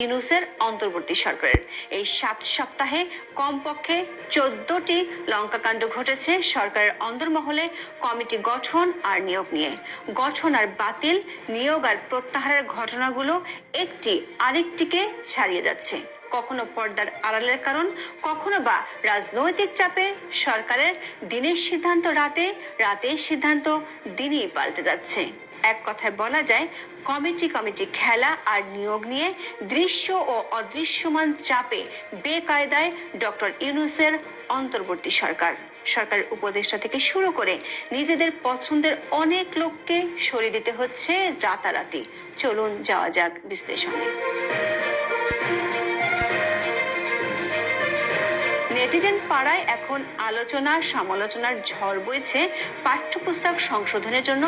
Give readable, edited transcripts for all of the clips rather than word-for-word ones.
ইউনূসের অন্তর্বর্তী সরকারের এই 7 সপ্তাহে কমপক্ষে 14টি লঙ্কাকাণ্ড ঘটেছে সরকারের অন্দরমহলে কমিটি গঠন আর নিয়োগ নিয়ে। গঠন আর বাতিল, নিয়োগ আর প্রত্যাহারের ঘটনাগুলো একটি আরেকটিকে ছাড়িয়ে যাচ্ছে। কখনো পর্দার আড়ালের কারণ, কখনো বা রাজনৈতিক চাপে সরকারের দিনের সিদ্ধান্ত রাতে, রাতের সিদ্ধান্ত দিনেই পাল্টে যাচ্ছে। এক কথায় বলা যায়, কমিটি খেলা আর নিয়োগ নিয়ে দৃশ্য ও অদৃশ্যমান চাপে বেকায়দায় ডক্টর ইউনূসের অন্তর্বর্তী সরকারের উপদেষ্টা থেকে শুরু করে নিজেদের পছন্দের অনেক লোককে সরিয়ে দিতে হচ্ছে রাতারাতি। চলুন যাওয়া যাক বিশ্লেষণে। নেটিজেন পাড়ায় এখন আলোচনা সমালোচনার ঝড় বইছে পাঠ্যপুস্তক সংশোধনের জন্য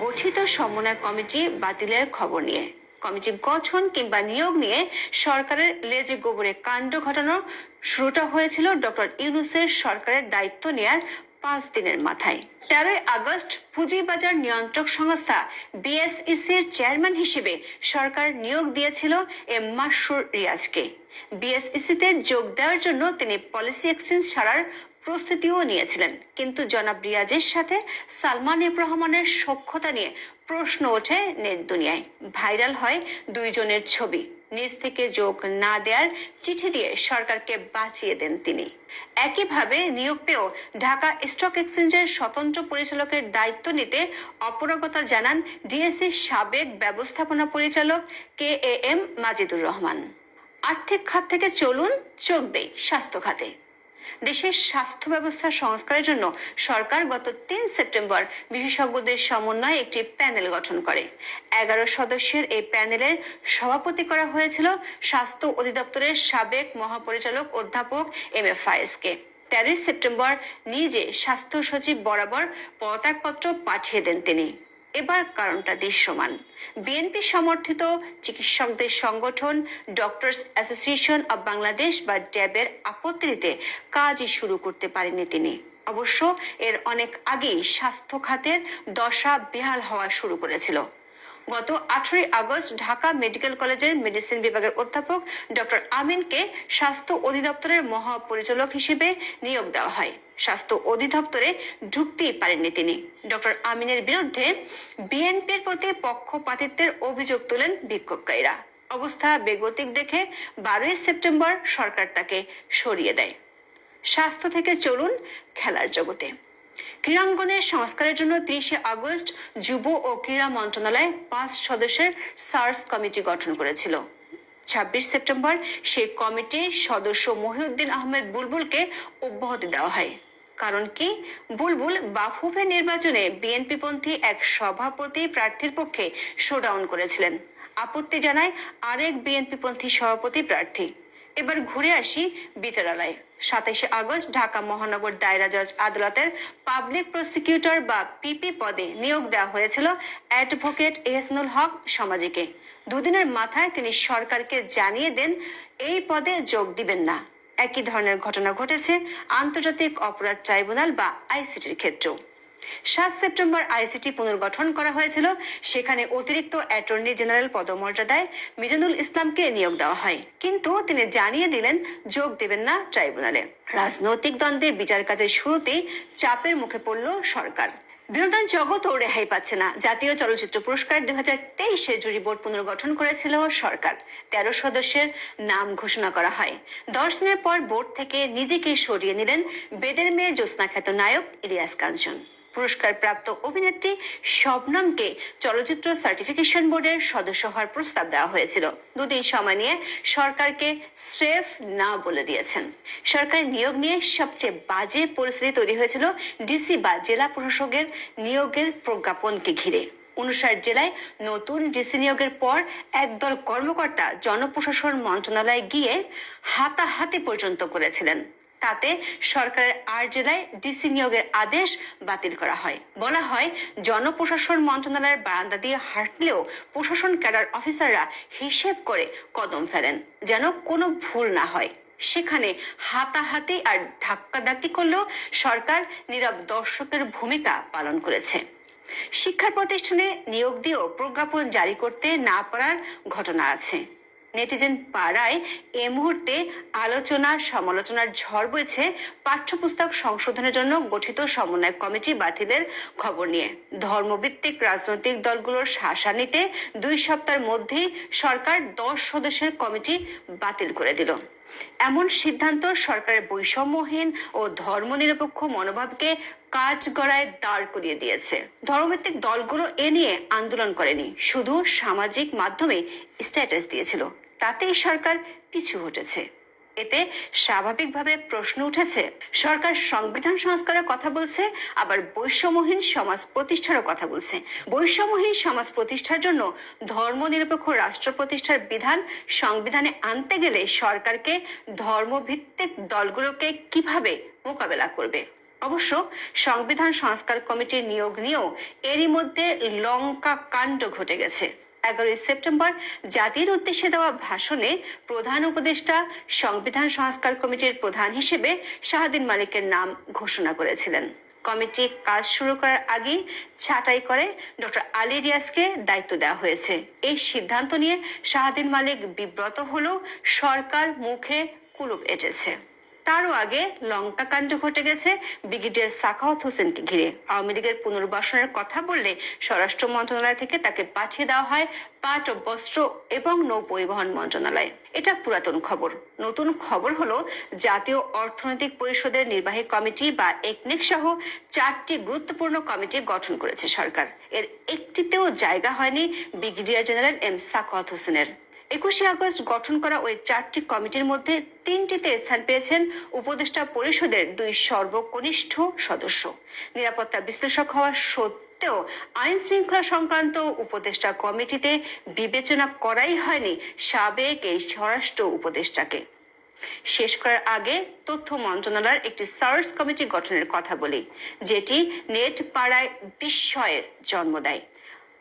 গঠিত সমন্বয় কমিটি বাতিলের খবর নিয়ে। কমিটি গঠন কিংবা নিয়োগ নিয়ে সরকারের লেজে গোবরে কাণ্ড ঘটানো শুরুটা হয়েছিল ডক্টর ইউনূসের সরকারের দায়িত্ব নেয়ার 5 দিনের মাথায়। 13 আগস্ট পুঁজিবাজার নিয়ন্ত্রক সংস্থা বিএসইসির চেয়ারম্যান হিসেবে সরকার নিয়োগ দিয়েছিল এম মাসরুর রিয়াজকে। বিএসইসিতে যোগ দেওয়ার জন্য তিনি পলিসি এক্সচেঞ্জ ছাড়ার প্রস্তুতিও নিয়েছিলেন, কিন্তু জনাব রিয়াজের সাথে সালমান এফ রহমানের সখ্যতা নিয়ে প্রশ্ন ওঠে নেট দুনিয়ায়। ভাইরাল হয় দুইজনের ছবি। নিজ থেকে যোগ না দেওয়ার চিঠি দিয়ে সরকারকে বাঁচিয়ে দেন তিনি। একইভাবে নিয়োগ পেয়েও ঢাকা স্টক এক্সচেঞ্জের স্বতন্ত্র পরিচালকের দায়িত্ব নিতে অপারগতা জানান ডিএসসির সাবেক ব্যবস্থাপনা পরিচালক KAM মাজিদুর রহমান। আর্থিক খাত থেকে চলুন চোখ দেই স্বাস্থ্য খাতে। দেশের স্বাস্থ্য ব্যবস্থা সংস্কারের জন্য সরকার গত 3 সেপ্টেম্বর বিশেষজ্ঞদের সমন্বয়ে একটি প্যানেল গঠন করে। 11 সদস্যের এই প্যানেলের সভাপতি করা হয়েছিল স্বাস্থ্য অধিদপ্তরের সাবেক মহাপরিচালক অধ্যাপক MF ফায়েজকে। 13 সেপ্টেম্বর নিজে স্বাস্থ্য সচিব বরাবর পদত্যাগপত্র পাঠিয়ে দেন তিনি। এবার কারণটা দৃশ্যমান। বিএনপি সমর্থিত চিকিৎসকদের সংগঠন ডক্টরস অ্যাসোসিয়েশন অব বাংলাদেশ বা ড্যাবের আপত্তি দিতে কাজই শুরু করতে পারেনি তিনি। অবশ্য এর অনেক আগেই স্বাস্থ্য খাতের দশা বেহাল হওয়া শুরু করেছিল। গত 18 আগস্ট ঢাকা মেডিকেল কলেজের মেডিসিন বিভাগের অধ্যাপক ডক্টর আমিনকে স্বাস্থ্য অধিদপ্তরের মহাপরিচালক হিসেবে নিয়োগ দেওয়া হয়। স্বাস্থ্য অধিদপ্তরে ঢুকতেই পারেননি তিনি। ডক্টর আমিনের বিরুদ্ধে বিএনপির প্রতি পক্ষপাতিত্বের অভিযোগ তোলেন বিক্ষোভকারীরা। অবস্থা বেগতিক দেখে 12 সেপ্টেম্বর সরকার তাকে সরিয়ে দেয়। স্বাস্থ্য থেকে চলুন খেলার জগতে। ক্রীড়াঙ্গনের সংস্কারের জন্য 30 আগস্ট যুব ও ক্রীড়া মন্ত্রণালয় 5 সদস্যের সার্চ কমিটি গঠন করেছিল। 26 সেপ্টেম্বর সেই কমিটির সদস্য মহিউদ্দিন আহমেদ বুলবুলকে অব্যাহতি দেওয়া হয়। কারণ কি? বুলবুল বাফুফে নির্বাচনে বিএনপিপন্থী এক সভাপতি প্রার্থীর পক্ষে শোডাউন করেছিলেন। আপত্তি জানায় আরেক বিএনপিপন্থী সভাপতি প্রার্থী। এবার ঘুরে আসি বিচারালয়ে। 27 আগস্ট ঢাকা মহানগর দায়রা জজ আদালতের পাবলিক প্রসিকিউটর বা পিপি পদে নিয়োগ দেওয়া হয়েছিল অ্যাডভোকেট এহসানুল হক সমাজিকে। দুদিনের মাথায় তিনি সরকারকে জানিয়ে দেন এই পদে যোগ দিবেন না। একই ধরনের ঘটনা ঘটেছে আন্তর্জাতিক অপরাধ ট্রাইব্যুনাল বা আইসিটির ক্ষেত্রেও। 7 সেপ্টেম্বর আইসিটি পুনর্গঠন করা হয়েছিল। সেখানে অতিরিক্ত অ্যাটর্নি জেনারেল পদমর্যাদায় মিজানুল ইসলামকে নিয়োগ দেওয়া হয়, কিন্তু তিনি জানিয়ে দিলেন যোগ দেবেন না ট্রাইব্যুনালে। রাজনৈতিক দ্বন্দ্বে বিচার কাজের শুরুতেই চাপের মুখে পড়ল সরকার। বিনোদন জগৎও রেহাই পাচ্ছে না। জাতীয় চলচ্চিত্র পুরস্কার 2023 জুরি বোর্ড পুনর্গঠন করেছিল সরকার। 13 সদস্যের নাম ঘোষণা করা হয়। 10 দিনের পর বোর্ড থেকে নিজেকে সরিয়ে নিলেন বেদের মেয়ে জ্যোৎস্না খ্যাত নায়ক ইলিয়াস কাঞ্চন। পুরস্কার প্রাপ্ত অভিনেত্রী শবনমকে চলচ্চিত্র সার্টিফিকেশন বোর্ডের সদস্য হওয়ার প্রস্তাব দেওয়া হয়েছিল। 2 দিন সময় নিয়ে সরকারকে স্রেফ না বলে দিয়েছেন। সরকারের নিয়োগ নিয়ে সবচেয়ে বাজে পরিস্থিতি তৈরি হয়েছিল ডিসি বা জেলা প্রশাসকের নিয়োগের প্রজ্ঞাপনকে ঘিরে। 59 জেলায় নতুন ডিসি নিয়োগের পর একদল কর্মকর্তা জনপ্রশাসন মন্ত্রণালয়ে গিয়ে হাতাহাতি পর্যন্ত করেছিলেন। তাতে সরকারের 8 জেলায় ডিসি নিয়োগের আদেশ বাতিল করা হয়। বলা হয় জনপ্রশাসন মন্ত্রণালয়ের বারান্দা দিয়ে হাঁটলেও প্রশাসন ক্যাডার অফিসাররা হিসেব করে কদম ফেলেন যেন কোনো ভুল না হয়। সেখানে হাতাহাতি আর ধাক্কাধাক্কি করলেও সরকার নীরব দর্শকের ভূমিকা পালন করেছে। শিক্ষা প্রতিষ্ঠানে নিয়োগ দিয়েও প্রজ্ঞাপন জারি করতে না পারার ঘটনা আছে। নেটিজেন পাড়ায় এই মুহূর্তে আলোচনা সমালোচনার ঝড় বইছে পাঠ্যপুস্তক সংশোধনের জন্য গঠিত সমন্বয় কমিটি বাতিলের খবর নিয়ে। ধর্মভিত্তিক রাজনৈতিক দলগুলোর শাসানিতে 2 সপ্তাহের মধ্যেই সরকার 10 সদস্যের কমিটি বাতিল করে দিল। এমন সিদ্ধান্ত সরকারের বৈষম্যহীন ও ধর্মনিরপেক্ষ মনোভাবকে কাঠগড়ায় দাঁড় করিয়ে দিয়েছে। ধর্মভিত্তিক দলগুলো এ নিয়ে আন্দোলন করেনি, শুধু সামাজিক মাধ্যমে স্ট্যাটাস দিয়েছিল। তাতেই সরকার পিছু হটেছে। এতে স্বাভাবিকভাবে প্রশ্ন উঠেছে, সরকার সংবিধান সংস্কারের কথা বলছে, আবার বৈষম্যহীন সমাজ প্রতিষ্ঠারও কথা বলছে। বৈষম্যহীন সমাজ প্রতিষ্ঠার জন্য ধর্মনিরপেক্ষ রাষ্ট্র প্রতিষ্ঠার বিধান সংবিধানে আনতে গেলে সরকারকে ধর্মভিত্তিক দলগুলোকে কিভাবে মোকাবেলা করবে? অবশ্য সংবিধান সংস্কার কমিটির নিয়োগ নিয়েও এরই মধ্যে লঙ্কা কাণ্ড ঘটে গেছে। 11 সেপ্টেম্বর জাতির উদ্দেশ্যে দেওয়া ভাষণে প্রধান উপদেষ্টা সংবিধান সংস্কার কমিটির প্রধান হিসেবে শাহদ্বীন মালিকের নাম ঘোষণা করেছিলেন। কমিটি কাজ শুরু করার আগেই ছাঁটাই করে ডক্টর আলী রিয়াজকে দায়িত্ব দেওয়া হয়েছে। এই সিদ্ধান্ত নিয়ে শাহদ্বীন মালিক বিব্রত হলেও সরকার মুখে কুলুপ এঁটেছে। তারও আগে লঙ্কাকাণ্ড ঘটে গেছে ব্রিগেডিয়ার সাখাওয়াত হোসেনকে ঘিরে। আওয়ামী লীগের পুনর্বাসনের কথা বললে স্বরাষ্ট্র মন্ত্রণালয় থেকে তাকে পাঠিয়ে দেওয়া হয় পাট ও বস্ত্র এবং নৌ পরিবহন মন্ত্রণালয়। এটা পুরাতন খবর। নতুন খবর হলো জাতীয় অর্থনৈতিক পরিষদের নির্বাহী কমিটি বা একনেক সহ 4টি গুরুত্বপূর্ণ কমিটি গঠন করেছে সরকার। এর একটিতেও জায়গা হয়নি ব্রিগেডিয়ার জেনারেল এম সাখাওয়াত হোসেনের। 21 আগস্ট গঠন করা ওই 4টি কমিটির মধ্যে 3টিতে স্থান পেয়েছেন উপদেষ্টা পরিষদের 2 সর্বকনিষ্ঠ সদস্য। নিরাপত্তা বিশ্লেষক হওয়া সত্ত্বেও আইন শৃঙ্খলা সংক্রান্ত উপদেষ্টা কমিটিতে বিবেচনা করাই হয়নি সাবেক এই স্বরাষ্ট্র উপদেষ্টাকে। শেষ করার আগে তথ্য মন্ত্রণালয়ের একটি সার্চ কমিটি গঠনের কথা বলি, যেটি নেট পাড়ায় বিস্ময়ের জন্ম দেয়।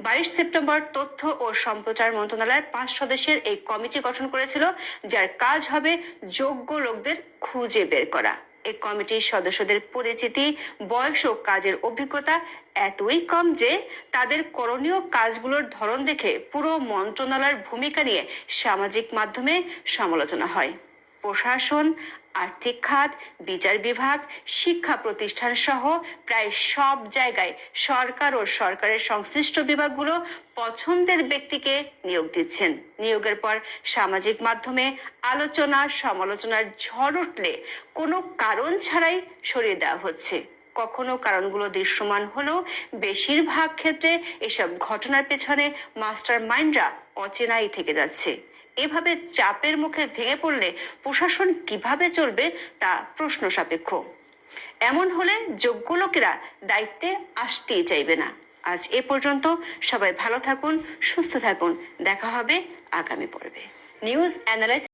22 সেপ্টেম্বর তথ্য ও সম্প্রচার মন্ত্রণালয়ের 5 সদস্যের এই কমিটি গঠন করেছিল, যার কাজ হবে যোগ্য লোকদের খুঁজে বের করা। এই কমিটির সদস্যদের পরিচিতি, বয়স ও কাজের অভিজ্ঞতা এতই কম যে তাদের করণীয় কাজগুলোর ধরন দেখে পুরো মন্ত্রণালয়ের ভূমিকা নিয়ে সামাজিক মাধ্যমে সমালোচনা হয়। প্রশাসন, আর্থিক খাত, বিচার বিভাগ, শিক্ষা প্রতিষ্ঠান সহ প্রায় সব জায়গায় সরকার ও সরকারের সংশ্লিষ্ট বিভাগগুলো পছন্দের ব্যক্তিকে নিয়োগ দিচ্ছেন। নিয়োগের পর সামাজিক মাধ্যমে আলোচনা সমালোচনার ঝড় উঠলে কোনো কারণ ছাড়াই সরিয়ে দেওয়া হচ্ছে। কখনো কারণগুলো দৃশ্যমান হলেও বেশিরভাগ ক্ষেত্রে এসব ঘটনার পেছনে মাস্টার মাইন্ডরা অচেনাই থেকে যাচ্ছে। এভাবে চাপের মুখে ভেঙে পড়লে প্রশাসন কিভাবে চলবে তা প্রশ্ন সাপেক্ষ। এমন হলে যোগ্য লোকেরা দায়িত্বে আসতেই চাইবে না। আজ এ পর্যন্ত। সবাই ভালো থাকুন, সুস্থ থাকুন। দেখা হবে আগামী পর্বে। News analysis